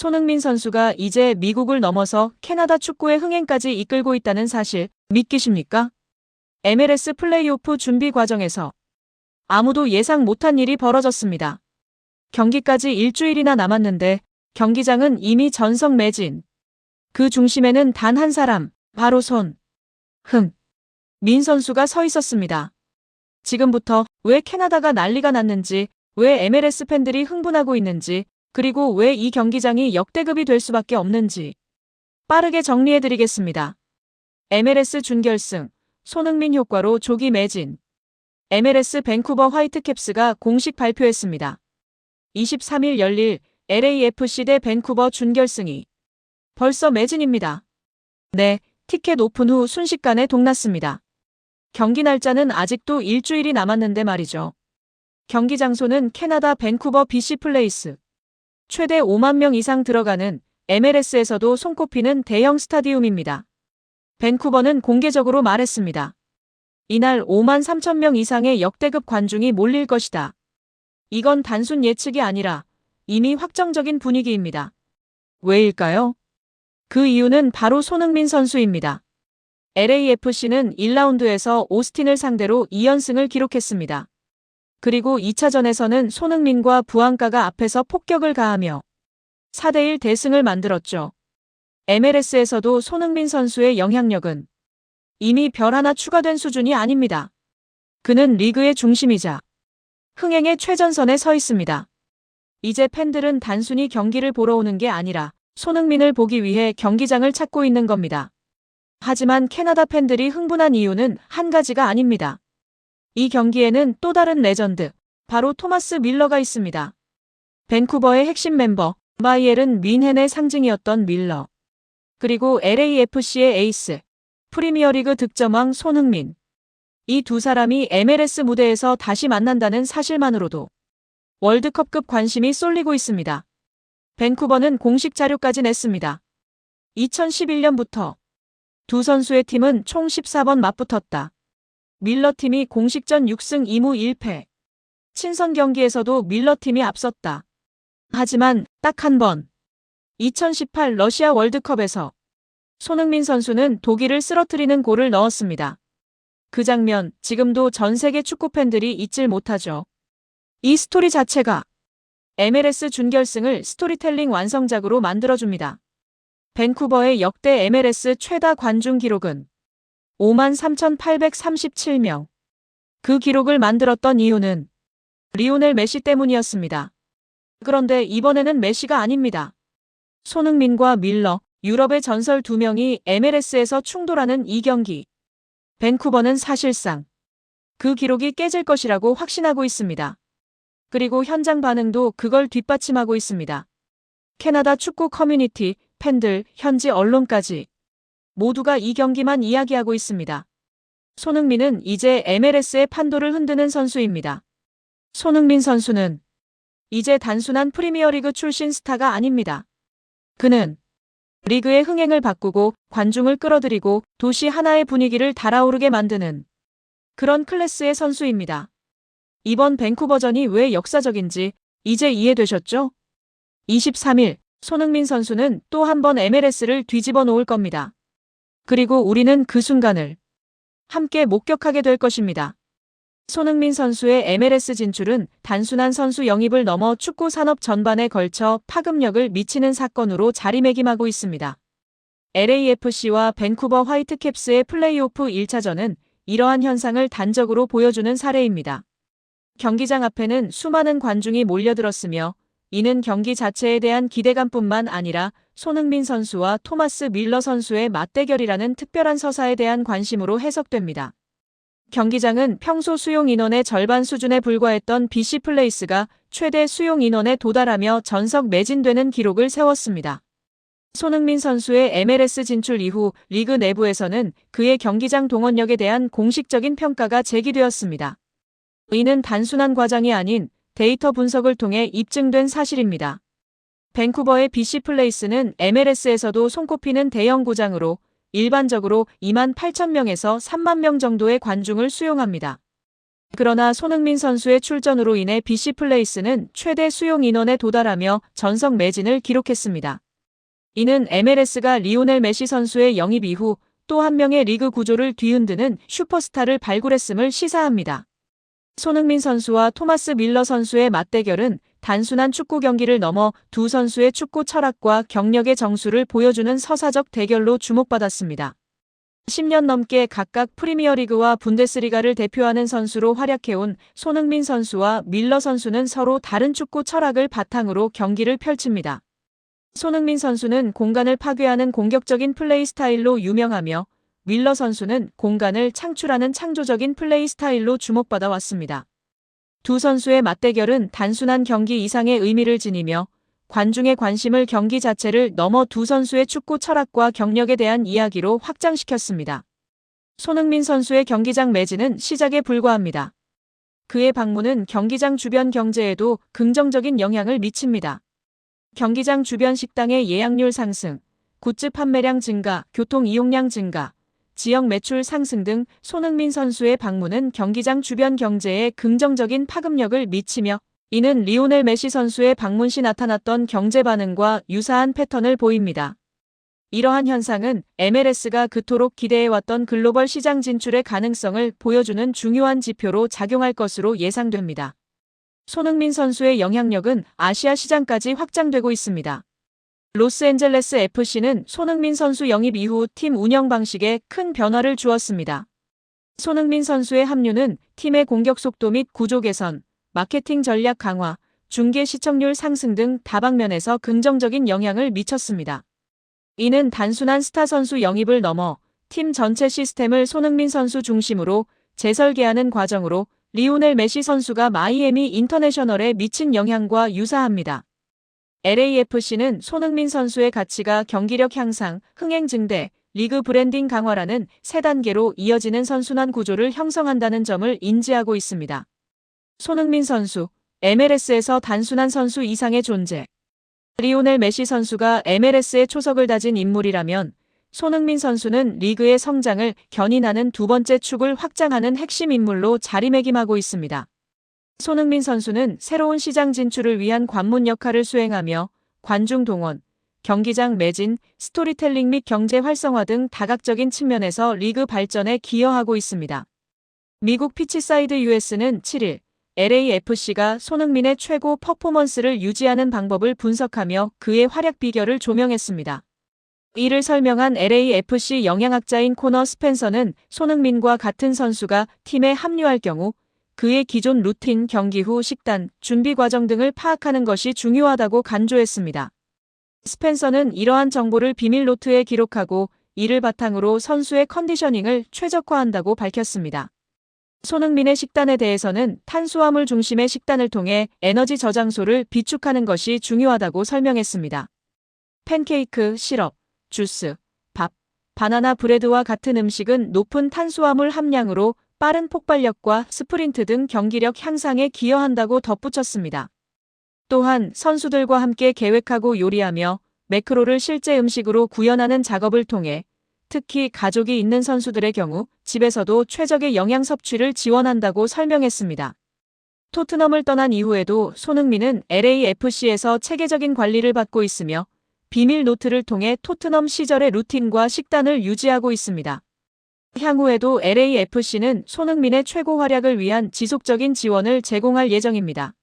손흥민 선수가 이제 미국을 넘어서 캐나다 축구의 흥행까지 이끌고 있다는 사실 믿기십니까? MLS 플레이오프 준비 과정에서 아무도 예상 못한 일이 벌어졌습니다. 경기까지 일주일이나 남았는데 경기장은 이미 전석 매진. 그 중심에는 단 한 사람, 바로 손흥민 선수가 서 있었습니다. 지금부터 왜 캐나다가 난리가 났는지, 왜 MLS 팬들이 흥분하고 있는지, 그리고 왜 이 경기장이 역대급이 될 수밖에 없는지 빠르게 정리해드리겠습니다. MLS 준결승, 손흥민 효과로 조기 매진. MLS 밴쿠버 화이트캡스가 공식 발표했습니다. 23일 열릴 LAFC 대 밴쿠버 준결승이 벌써 매진입니다. 네, 티켓 오픈 후 순식간에 동났습니다. 경기 날짜는 아직도 일주일이 남았는데 말이죠. 경기 장소는 캐나다 밴쿠버 BC 플레이스. 최대 5만 명 이상 들어가는 MLS에서도 손꼽히는 대형 스타디움입니다. 밴쿠버는 공개적으로 말했습니다. 이날 5만 3천 명 이상의 역대급 관중이 몰릴 것이다. 이건 단순 예측이 아니라 이미 확정적인 분위기입니다. 왜일까요? 그 이유는 바로 손흥민 선수입니다. LAFC는 1라운드에서 오스틴을 상대로 2연승을 기록했습니다. 그리고 2차전에서는 손흥민과 부안가가 앞에서 폭격을 가하며 4대1 대승을 만들었죠. MLS에서도 손흥민 선수의 영향력은 이미 별 하나 추가된 수준이 아닙니다. 그는 리그의 중심이자 흥행의 최전선에 서 있습니다. 이제 팬들은 단순히 경기를 보러 오는 게 아니라 손흥민을 보기 위해 경기장을 찾고 있는 겁니다. 하지만 캐나다 팬들이 흥분한 이유는 한 가지가 아닙니다. 이 경기에는 또 다른 레전드, 바로 토마스 밀러가 있습니다. 밴쿠버의 핵심 멤버, 바이에른 뮌헨의 상징이었던 밀러. 그리고 LAFC의 에이스, 프리미어리그 득점왕 손흥민. 이 두 사람이 MLS 무대에서 다시 만난다는 사실만으로도 월드컵급 관심이 쏠리고 있습니다. 밴쿠버는 공식 자료까지 냈습니다. 2011년부터 두 선수의 팀은 총 14번 맞붙었다. 밀러팀이 공식전 6승 2무 1패. 친선 경기에서도 밀러팀이 앞섰다. 하지만 딱 한 번. 2018 러시아 월드컵에서 손흥민 선수는 독일을 쓰러뜨리는 골을 넣었습니다. 그 장면, 지금도 전 세계 축구 팬들이 잊질 못하죠. 이 스토리 자체가 MLS 준결승을 스토리텔링 완성작으로 만들어줍니다. 밴쿠버의 역대 MLS 최다 관중 기록은 53,837명. 그 기록을 만들었던 이유는 리오넬 메시 때문이었습니다. 그런데 이번에는 메시가 아닙니다. 손흥민과 밀러, 유럽의 전설 두 명이 MLS에서 충돌하는 이 경기. 밴쿠버는 사실상 그 기록이 깨질 것이라고 확신하고 있습니다. 그리고 현장 반응도 그걸 뒷받침하고 있습니다. 캐나다 축구 커뮤니티, 팬들, 현지 언론까지 모두가 이 경기만 이야기하고 있습니다. 손흥민은 이제 MLS의 판도를 흔드는 선수입니다. 손흥민 선수는 이제 단순한 프리미어리그 출신 스타가 아닙니다. 그는 리그의 흥행을 바꾸고 관중을 끌어들이고 도시 하나의 분위기를 달아오르게 만드는 그런 클래스의 선수입니다. 이번 밴쿠버전이 왜 역사적인지 이제 이해되셨죠? 23일 손흥민 선수는 또 한 번 MLS를 뒤집어 놓을 겁니다. 그리고 우리는 그 순간을 함께 목격하게 될 것입니다. 손흥민 선수의 MLS 진출은 단순한 선수 영입을 넘어 축구 산업 전반에 걸쳐 파급력을 미치는 사건으로 자리매김하고 있습니다. LAFC와 밴쿠버 화이트캡스의 플레이오프 1차전은 이러한 현상을 단적으로 보여주는 사례입니다. 경기장 앞에는 수많은 관중이 몰려들었으며 이는 경기 자체에 대한 기대감뿐만 아니라 손흥민 선수와 토마스 밀러 선수의 맞대결이라는 특별한 서사에 대한 관심으로 해석됩니다. 경기장은 평소 수용 인원의 절반 수준에 불과했던 BC 플레이스가 최대 수용 인원에 도달하며 전석 매진되는 기록을 세웠습니다. 손흥민 선수의 MLS 진출 이후 리그 내부에서는 그의 경기장 동원력에 대한 공식적인 평가가 제기되었습니다. 이는 단순한 과장이 아닌 데이터 분석을 통해 입증된 사실입니다. 밴쿠버의 BC 플레이스는 MLS에서도 손꼽히는 대형 구장으로 일반적으로 2만 8천 명에서 3만 명 정도의 관중을 수용합니다. 그러나 손흥민 선수의 출전으로 인해 BC 플레이스는 최대 수용 인원에 도달하며 전석 매진을 기록했습니다. 이는 MLS가 리오넬 메시 선수의 영입 이후 또 한 명의 리그 구조를 뒤흔드는 슈퍼스타를 발굴했음을 시사합니다. 손흥민 선수와 토마스 밀러 선수의 맞대결은 단순한 축구 경기를 넘어 두 선수의 축구 철학과 경력의 정수를 보여주는 서사적 대결로 주목받았습니다. 10년 넘게 각각 프리미어리그와 분데스리가를 대표하는 선수로 활약해온 손흥민 선수와 밀러 선수는 서로 다른 축구 철학을 바탕으로 경기를 펼칩니다. 손흥민 선수는 공간을 파괴하는 공격적인 플레이 스타일로 유명하며 밀러 선수는 공간을 창출하는 창조적인 플레이 스타일로 주목받아 왔습니다. 두 선수의 맞대결은 단순한 경기 이상의 의미를 지니며 관중의 관심을 경기 자체를 넘어 두 선수의 축구 철학과 경력에 대한 이야기로 확장시켰습니다. 손흥민 선수의 경기장 매진은 시작에 불과합니다. 그의 방문은 경기장 주변 경제에도 긍정적인 영향을 미칩니다. 경기장 주변 식당의 예약률 상승, 굿즈 판매량 증가, 교통 이용량 증가, 지역 매출 상승 등 손흥민 선수의 방문은 경기장 주변 경제에 긍정적인 파급력을 미치며 이는 리오넬 메시 선수의 방문 시 나타났던 경제 반응과 유사한 패턴을 보입니다. 이러한 현상은 MLS가 그토록 기대해왔던 글로벌 시장 진출의 가능성을 보여주는 중요한 지표로 작용할 것으로 예상됩니다. 손흥민 선수의 영향력은 아시아 시장까지 확장되고 있습니다. 로스앤젤레스 FC는 손흥민 선수 영입 이후 팀 운영 방식에 큰 변화를 주었습니다. 손흥민 선수의 합류는 팀의 공격 속도 및 구조 개선, 마케팅 전략 강화, 중계 시청률 상승 등 다방면에서 긍정적인 영향을 미쳤습니다. 이는 단순한 스타 선수 영입을 넘어 팀 전체 시스템을 손흥민 선수 중심으로 재설계하는 과정으로 리오넬 메시 선수가 마이애미 인터내셔널에 미친 영향과 유사합니다. LAFC는 손흥민 선수의 가치가 경기력 향상, 흥행 증대, 리그 브랜딩 강화라는 세 단계로 이어지는 선순환 구조를 형성한다는 점을 인지하고 있습니다. 손흥민 선수, MLS에서 단순한 선수 이상의 존재. 리오넬 메시 선수가 MLS의 초석을 다진 인물이라면 손흥민 선수는 리그의 성장을 견인하는 두 번째 축을 확장하는 핵심 인물로 자리매김하고 있습니다. 손흥민 선수는 새로운 시장 진출을 위한 관문 역할을 수행하며 관중 동원, 경기장 매진, 스토리텔링 및 경제 활성화 등 다각적인 측면에서 리그 발전에 기여하고 있습니다. 미국 피치사이드 US는 7일 LAFC가 손흥민의 최고 퍼포먼스를 유지하는 방법을 분석하며 그의 활약 비결을 조명했습니다. 이를 설명한 LAFC 영양학자인 코너 스펜서는 손흥민과 같은 선수가 팀에 합류할 경우 그의 기존 루틴, 경기 후 식단, 준비 과정 등을 파악하는 것이 중요하다고 강조했습니다. 스펜서는 이러한 정보를 비밀 노트에 기록하고 이를 바탕으로 선수의 컨디셔닝을 최적화한다고 밝혔습니다. 손흥민의 식단에 대해서는 탄수화물 중심의 식단을 통해 에너지 저장소를 비축하는 것이 중요하다고 설명했습니다. 팬케이크, 시럽, 주스, 밥, 바나나 브레드와 같은 음식은 높은 탄수화물 함량으로 빠른 폭발력과 스프린트 등 경기력 향상에 기여한다고 덧붙였습니다. 또한 선수들과 함께 계획하고 요리하며 매크로를 실제 음식으로 구현하는 작업을 통해 특히 가족이 있는 선수들의 경우 집에서도 최적의 영양 섭취를 지원한다고 설명했습니다. 토트넘을 떠난 이후에도 손흥민은 LAFC에서 체계적인 관리를 받고 있으며 비밀 노트를 통해 토트넘 시절의 루틴과 식단을 유지하고 있습니다. 향후에도 LAFC는 손흥민의 최고 활약을 위한 지속적인 지원을 제공할 예정입니다.